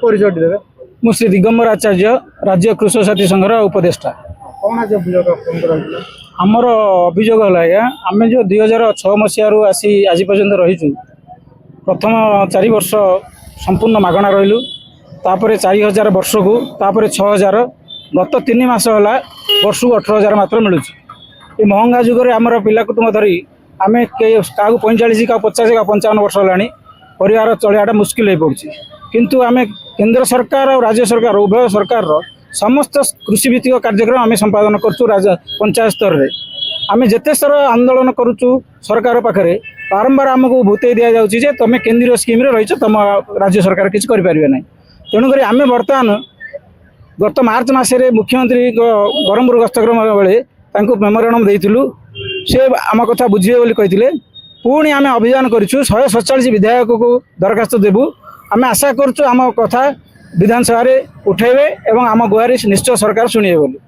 परिचय देवे मु श्री दिगंबर आचार्य राज्य कृषक साथी संघर उपदेष्टा। कौन आज अभियोग आमर अभियोग है आज्ञा आम जो 2006 मसीह आसी आज पर्यंत रहीचु प्रथम 4 वर्ष संपूर्ण मागणा रहिलु तापर 4000 वर्ष को तापर 6000 गत 3 मास है वर्ष को 18000 मात्र मिलूँ। ये महंगा जुगे आमर पिला कुटुंब धरी आम क्या 45 क्या 50 क्या 55 वर्ष है परिवार चलियाटा मुस्किल हो पड़ी किंतु आम केंद्र सरकार और राज्य सरकार उभय सरकार समस्त कृषि भित्तिक कार्यक्रम आम संपादन करूँ पंचायत स्तर में आम जिते स्तर आंदोलन करुचु सरकार पाखे बारंबार आमको भूतई दि जाऊँगी तुम केंद्रीय स्कीम रही तुम राज्य सरकार किसी करें ना तेणुक आम बर्तमान गत मार्च मसरे मुख्यमंत्री ब्रह्मपुर गस्तक्रम बेले मेमोरांडम देइथिलु से आम कथा बुझे बोली कहते पुणी आम अभियान करूँ 147 विधायक को दरखास्त देबू आम आशा करूँ आम कथा विधानसभा उठेबे एवं आम गुहारी निश्चय सरकार शुणे बोली।